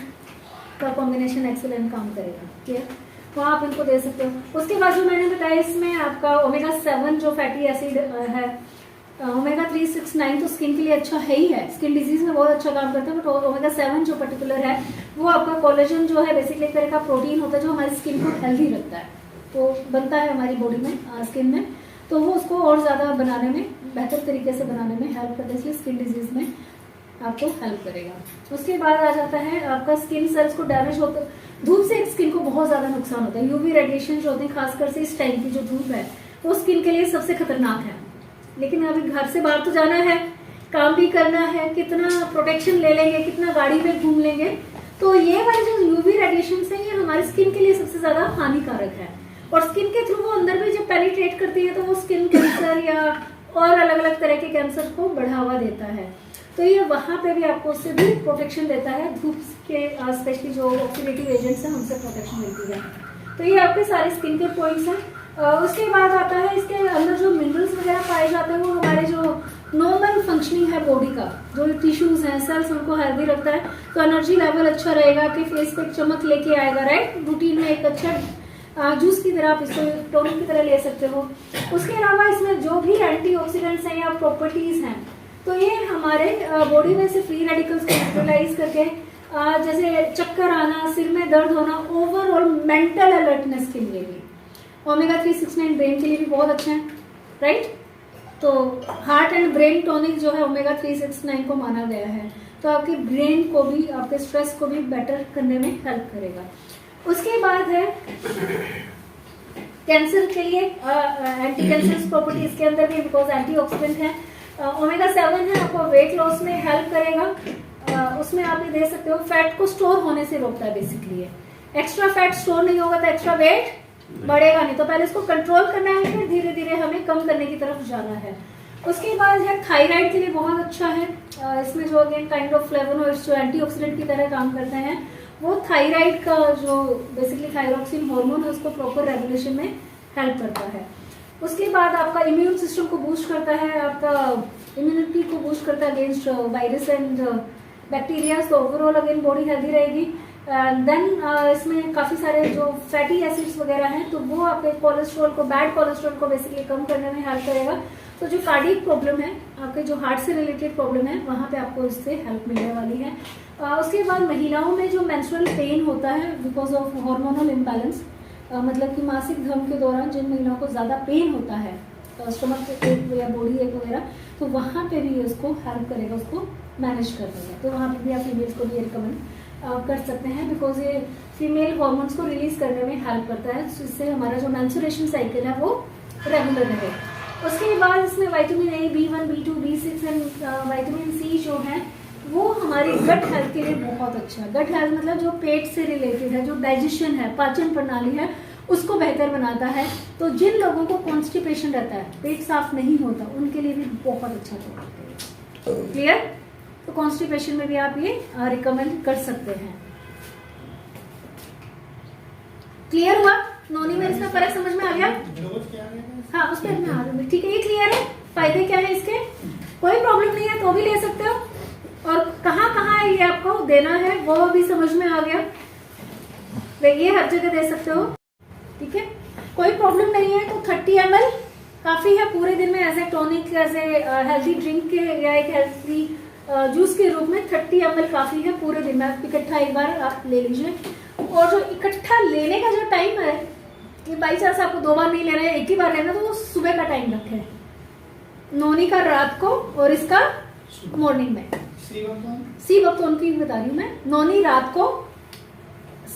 का कॉम्बिनेशन एक्सीलेंट काम करेगा। क्लियर? तो आप इनको दे सकते हो। उसके बाद जो मैंने बताया इसमें आपका ओमेगा 7 जो फैटी एसिड है, ओमेगा 369 तो स्किन के लिए अच्छा है ही है, स्किन डिजीज में बहुत अच्छा काम करता है। बट ओमेगा 7 जो पर्टिकुलर है वो आपका कोलेजन जो है बेसिकली एक तरह का प्रोटीन होता है जो हमारी स्किन को हेल्दी रखता है, तो बनता है हमारी बॉडी में, स्किन में। तो वो उसको और ज्यादा बनाने में, बेहतर तरीके से बनाने में हेल्प करता है, इसलिए स्किन डिजीज में आपको हेल्प करेगा। उसके बाद आ जाता है आपका स्किन सेल्स को डैमेज होता है, धूप से स्किन को बहुत ज्यादा नुकसान होता है। यूवी रेडिएशन जो होती है, खासकर से इस टाइम की जो धूप है वो स्किन के लिए सबसे खतरनाक है। लेकिन अभी घर से बाहर तो जाना है, काम भी करना है, कितना प्रोटेक्शन ले लेंगे, कितना गाड़ी में घूम लेंगे, तो ये वाले जो यूवी रेडिएशन है ये हमारी स्किन के लिए सबसे ज्यादा हानिकारक है। और स्किन के थ्रू वो अंदर भी जब पेनिट्रेट करती है तो वो स्किन कैंसर या और अलग अलग तरह के कैंसर को बढ़ावा देता है। तो ये वहां पे भी आपको उससे भी प्रोटेक्शन देता है, धूप के स्पेशली जो ऑक्सीडेटिव एजेंट्स हैं उनसे प्रोटेक्शन मिलती है। तो ये आपके सारे स्किन के पॉइंट्स हैं। उसके बाद आता है इसके अंदर जो मिनरल्स वगैरह पाए जाते हैं वो हमारे जो नॉर्मल फंक्शनिंग है बॉडी का, जो टिश्यूज हैं, सेल्स, उनको हेल्दी रखता है। तो एनर्जी लेवल अच्छा रहेगा, आपके फेस पे एक चमक लेके आएगा, राइट? रूटीन में एक अच्छा जूस की तरह आप इसको टॉनिक की तरह ले सकते हो। उसके अलावा इसमें जो भी एंटीऑक्सीडेंट्स हैं या प्रॉपर्टीज हैं, तो ये हमारे बॉडी में से फ्री रेडिकल्स को न्यूट्रलाइज करके जैसे चक्कर आना, सिर में दर्द होना, ओवरऑल मेंटल अलर्टनेस के लिए भी ओमेगा 369 ब्रेन के लिए भी बहुत अच्छा है, राइट? तो हार्ट एंड ब्रेन टॉनिक जो है ओमेगा 369 को माना गया है, तो आपके ब्रेन को भी, आपके स्ट्रेस को भी बेटर करने में हेल्प करेगा। उसके बाद है कैंसर के लिए एंटी कैंसर प्रॉपर्टी इसके अंदर भी, बिकॉज एंटीऑक्सीडेंट है। ओमेगा 7 है, आपको वेट लॉस में हेल्प करेगा। उसमें आप ये दे सकते हो, फैट को स्टोर होने से रोकता है बेसिकली। एक्स्ट्रा फैट स्टोर नहीं होगा तो एक्स्ट्रा वेट बढ़ेगा नहीं, तो पहले इसको कंट्रोल करना है, फिर धीरे धीरे हमें कम करने की तरफ जाना है। उसके बाद है थायराइड के लिए बहुत अच्छा है। इसमें जो अगेन काइंड ऑफ फ्लेवोनॉइड्स जो एंटीऑक्सीडेंट की तरह काम करते हैं, वो थायराइड का जो बेसिकली थायरोक्सिन हार्मोन है उसको प्रॉपर रेगुलेशन में हेल्प करता है। उसके बाद आपका इम्यून सिस्टम को बूस्ट करता है, आपका इम्यूनिटी को बूस्ट करता है अगेंस्ट वायरस एंड बैक्टीरिया, तो ओवरऑल अगेन बॉडी हेल्दी रहेगी। देन इसमें काफ़ी सारे जो फैटी एसिड्स वगैरह हैं, तो वो आपके कोलेस्ट्रॉल को, बैड कोलेस्ट्रॉल को बेसिकली कम करने में हेल्प करेगा। तो जो कार्डियक प्रॉब्लम है, आपके जो हार्ट से रिलेटेड प्रॉब्लम है, वहाँ पे आपको इससे हेल्प मिलने वाली है। उसके बाद महिलाओं में जो मेंस्ट्रुअल पेन होता है बिकॉज ऑफ हार्मोनल इम्बैलेंस, मतलब कि मासिक धर्म के दौरान जिन महिलाओं को ज़्यादा पेन होता है, स्टमक एक या बॉडी एक वगैरह, तो वहाँ पे भी इसको हेल्प करेगा, उसको मैनेज कर देगा। तो वहाँ पे भी आप फीमेल्स को भी ये रिकमेंड कर सकते हैं, बिकॉज ये फीमेल हार्मोन्स को रिलीज करने में हेल्प करता है, जिससे हमारा जो मेंस्ट्रुएशन साइकिल है वो रेगुलर रहे। उसके बाद इसमें vitamin A, B1, B2, B6 and vitamin C जो है वो हमारी गट हेल्थ के लिए बहुत अच्छा है। गट हेल्थ मतलब जो पेट से रिलेटेड है, जो डाइजेशन है, पाचन प्रणाली है, उसको बेहतर बनाता है। तो जिन लोगों को कॉन्स्टिपेशन रहता है, पेट साफ नहीं होता, उनके लिए भी बहुत अच्छा होता है। क्लियर? तो कॉन्स्टिपेशन में भी आप ये रिकमेंड कर सकते हैं। क्लियर हुआ? नोनी में इसका फर्क समझ में आ गया? हाँ, उस पर मैं आ रही हूँ। ठीक है, ये क्लियर है? फायदे क्या है इसके? कोई प्रॉब्लम नहीं है तो भी ले सकते हो, और कहाँ कहाँ ये आपको देना है वो भी समझ में आ गया। ये हर जगह दे सकते हो, ठीक है, कोई प्रॉब्लम नहीं है। तो 30 ml काफी है पूरे दिन में, as a tonic, as a healthy drink के या एक हेल्थी जूस के रूप में 30 ml काफी है पूरे दिन में। आप इकट्ठा एक बार आप ले लीजिए। और जो इकट्ठा लेने का जो टाइम है, ये बाई चांस आपको 2 बार नहीं लेना है, एक ही बार लेना, तो वो सुबह का टाइम रखें। नोनी का रात को और इसका मॉर्निंग में। सी बकथोन की बता रही हूँ मैं, नोनी रात को,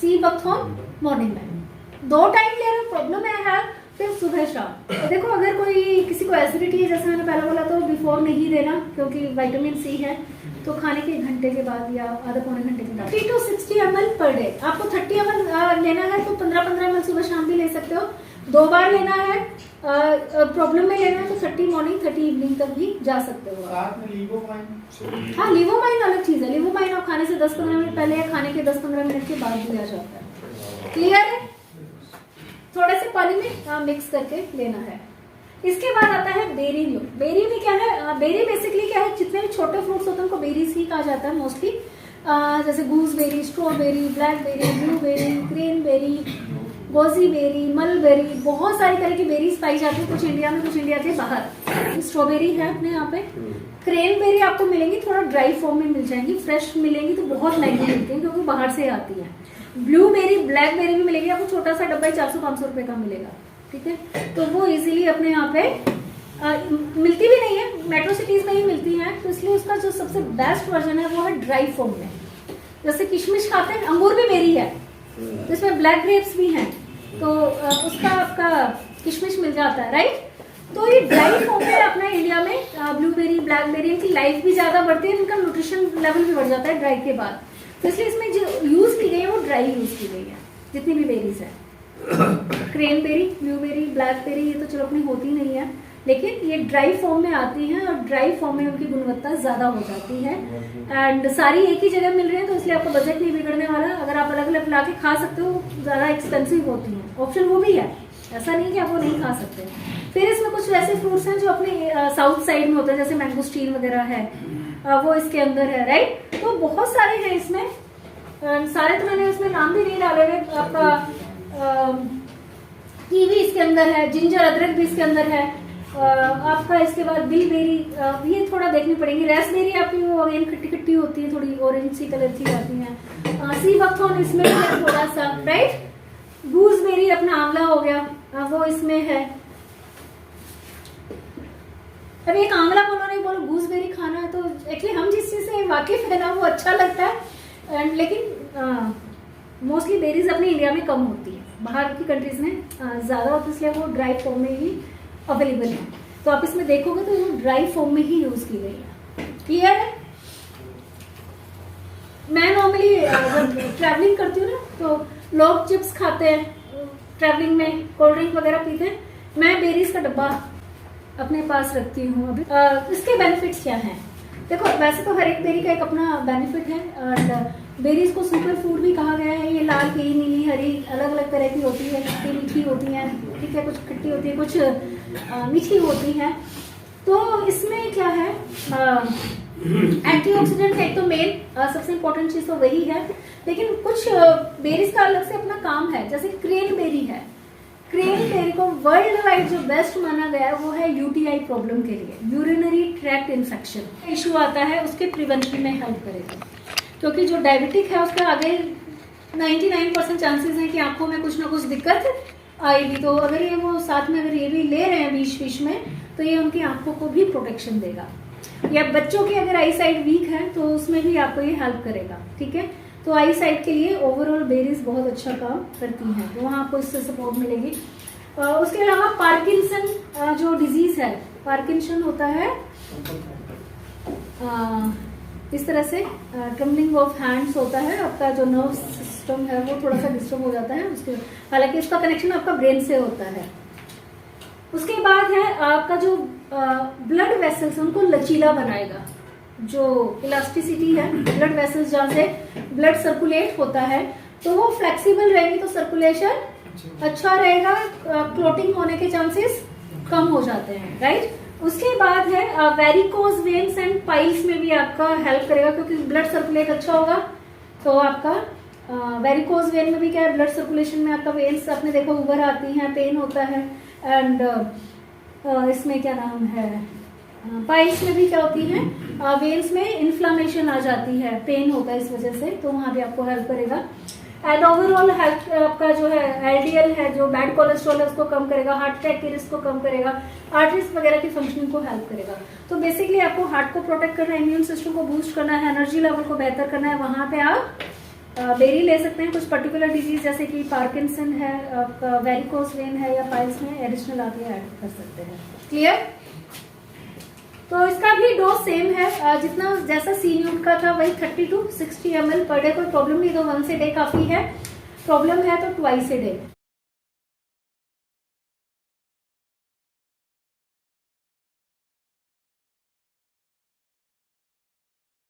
सी बकथोन मॉर्निंग में। 2 टाइम ले रहे, प्रॉब्लम है फिर सुबह शाम। तो देखो, अगर कोई किसी को एसिडिटी है, जैसे मैंने पहले बोला, तो बिफोर नहीं देना, क्योंकि विटामिन सी है। तो खाने के 1 घंटे के बाद या आधा पौने घंटे के बाद 30 to 60 ml पर डे। आपको 30 ml लेना है तो 15-15 ml सुबह शाम भी ले सकते हो। 2 बार लेना है, प्रॉब्लम में लेना है तो 30 मॉर्निंग 30 इवनिंग तक भी जा सकते हो। साथ में लीवोमाइन। हाँ, लीवोमाइन अलग चीज है। लीवोमाइन आप खाने से 10-15 मिनट पहले या खाने के 10-15 मिनट के बाद दिया जाता है। क्लियर है? थोड़े से पानी में मिक्स करके लेना है। इसके बाद आता है बेरी लो। बेरी में क्या है? बेरी बेसिकली क्या है, जितने भी छोटे फ्रूट्स होते हैं उनको बेरीज ही कहा जाता है मोस्टली। जैसे gooseberry, strawberry, blackberry, blueberry, cranberry, goji berry, mulberry, बहुत सारी तरह की बेरीज पाई जाती है, कुछ इंडिया में, कुछ इंडिया के बाहर। स्ट्रॉबेरी है अपने यहाँ पे। क्रेनबेरी आपको मिलेंगी थोड़ा ड्राई फॉर्म में मिल जाएंगी, फ्रेश मिलेंगी तो बहुत महंगी मिलती है क्योंकि बाहर से आती है। ब्लूबेरी, ब्लैकबेरी भी मिलेगी आपको, छोटा सा डब्बा 400-500 रुपए का मिलेगा, ठीक है। तो वो इजीली अपने यहाँ पे मिलती भी नहीं है, मेट्रो सिटीज में ही मिलती है, तो इसलिए उसका जो सबसे बेस्ट वर्जन है वो है ड्राई फॉर्म में। जैसे किशमिश खाते हैं, अंगूर भी बेरी है, तो इसमें ब्लैक ग्रेप्स भी हैं, तो उसका आपका किशमिश मिल जाता है, राइट। तो ये ड्राई फॉर्म में अपने इंडिया में ब्लूबेरी, ब्लैकबेरी, इनकी लाइफ भी ज्यादा बढ़ती है, इनका न्यूट्रिशन लेवल भी बढ़ जाता है ड्राई के बाद। तो इसलिए इसमें जो यूज की गई है वो ड्राई यूज की गई है, जितनी भी बेरीज है। क्रेनबेरी, ब्लूबेरी, ब्लैकबेरी ये तो चलो अपनी होती नहीं है, लेकिन ये ड्राई फॉर्म में आती हैं और ड्राई फॉर्म में उनकी गुणवत्ता ज्यादा हो जाती है। एंड सारी एक ही जगह मिल रही है, तो इसलिए आपका बजट नहीं बिगड़ने वाला। अगर आप अलग अलग ला के खा सकते हो, ज्यादा एक्सपेंसिव होती हैं, ऑप्शन वो भी है, ऐसा नहीं कि आप वो नहीं खा सकते। फिर इसमें कुछ वैसे फ्रूट्स हैं जो अपने साउथ साइड में होते हैं, जैसे मैंगोस्टीन वगैरह है, वो इसके अंदर है, राइट। तो बहुत सारे हैं इसमें, सारे तो मैंने इसमें नाम भी नहीं डाले हुए। आपका कीवी इसके अंदर है, जिंजर, अदरक भी इसके अंदर है। आपका इसके बाद बिलबेरी, ये थोड़ा देखनी पड़ेगी। रेसबेरी आपकी वो अगेन खट्टी खट्टी होती है, थोड़ी ऑरेंज सी कलर की आती है। सी बकथॉर्न इसमें है थोड़ा सा, राइट। गूसबेरी अपना आंवला हो गया, वो इसमें है। अब एक आंवला बोलो नहीं बोलो, गूसबेरी खाना है, तो एक्चुअली हम जिस चीज से वाकिफ है ना वो अच्छा लगता है, लेकिन मोस्टली बेरीज अपने इंडिया में कम होती है, बाहर की कंट्रीज में ज़्यादा होता है, इसलिए वो ड्राई फॉर्म में ही अवेलेबल है। तो आप इसमें देखोगे तो वो ड्राई फॉर्म में ही यूज़ की गई है। क्लियर है? मैं नॉर्मली जब ट्रैवलिंग करती हूँ ना, तो लोग चिप्स खाते हैं, ट्रैवलिंग में कोल्ड ड्रिंक वगैरह पीते हैं, मैं बेरीज का डब्बा अपने पास रखती हूँ। अभी इसके बेनिफिट्स क्या हैं? देखो, वैसे तो हर एक बेरी का एक अपना बेनिफिट है, और बेरीज को सुपर फूड भी कहा गया है। ये लाल, पीली, नीली, हरी अलग अलग तरह की होती है, खट्टी मीठी होती है, ठीक है, कुछ खट्टी होती है, कुछ मीठी होती है। तो इसमें क्या है, एंटीऑक्सीडेंट है तो मेन सबसे इम्पोर्टेंट चीज तो वही है। लेकिन कुछ बेरीज का अलग से अपना काम है, जैसे क्रेन बेरी है। क्रेन बेरी को वर्ल्ड वाइड जो बेस्ट माना गया है वो है यूटीआई प्रॉब्लम के लिए, यूरिनरी ट्रैक्ट इन्फेक्शन इशू आता है, उसके प्रिवेंशन में हेल्प करेगा। क्योंकि जो डायबिटिक है उसका आगे 99% चांसेस है कि आंखों में कुछ ना कुछ दिक्कत आएगी। तो अगर ये वो साथ में अगर ये भी ले रहे हैं बीच में, तो ये उनकी आंखों को भी प्रोटेक्शन देगा। या बच्चों की अगर आई साइड वीक है तो उसमें भी आपको ये हेल्प करेगा, ठीक है। तो आई साइड के लिए ओवरऑल बेरीज बहुत अच्छा काम करती हैं, तो वहाँ आपको इससे सपोर्ट मिलेगी। उसके अलावा पार्किंसन जो डिजीज है, पार्किंसन होता है इस तरह से, ट्रम्बलिंग ऑफ हैंड्स होता है, आपका जो नर्व सिस्टम है वो थोड़ा सा डिस्टर्ब हो जाता है उसके, हालांकि इसका कनेक्शन आपका ब्रेन से होता है। उसके बाद है आपका जो ब्लड वेसल्स उनको लचीला बनाएगा। जो इलास्टिसिटी है, ब्लड वेसल्स जहाँ से ब्लड सर्कुलेट होता है तो वो फ्लेक्सिबल रहेगी, तो सर्कुलेशन अच्छा रहेगा, क्लोटिंग होने के चांसेस कम हो जाते हैं, राइट। उसके बाद है वेरिकोज वेन्स एंड पाइल्स में भी आपका हेल्प करेगा, क्योंकि ब्लड सर्कुलेट अच्छा होगा तो आपका वेरिकोज वेन में भी क्या है, ब्लड सर्कुलेशन में आपका वेन्स आपने देखो उभर आती हैं, पेन होता है। एंड इसमें क्या नाम है, पाइल्स में भी क्या होती है, वेन्स में इन्फ्लामेशन आ जाती है, पेन होता है इस वजह से, तो वहाँ भी आपको हेल्प करेगा। एंड ओवरऑल हेल्थ आपका जो है एलडीएल है, जो बैड कोलेस्ट्रॉल है उसको कम करेगा, हार्ट अटैक के रिस्क को कम करेगा, आर्टरीज वगैरह की फंक्शनिंग को हेल्प करेगा। तो बेसिकली आपको हार्ट को प्रोटेक्ट करना है, इम्यून सिस्टम को बूस्ट करना है, एनर्जी लेवल को बेहतर करना है, वहाँ पे आप बेरी ले सकते हैं। कुछ पर्टिकुलर डिजीज जैसे कि पार्किंसन है, आपका वेरिकोज वेन है, या पाइल्स में एडिशनल आप ये ऐड कर सकते हैं। क्लियर? तो इसका भी डोज सेम है, जितना जैसा सीन्यूट का था वही 30 to 60 ml पर डे। कोई प्रॉब्लम नहीं, तो 1 a day काफी है, प्रॉब्लम है तो 2 a day।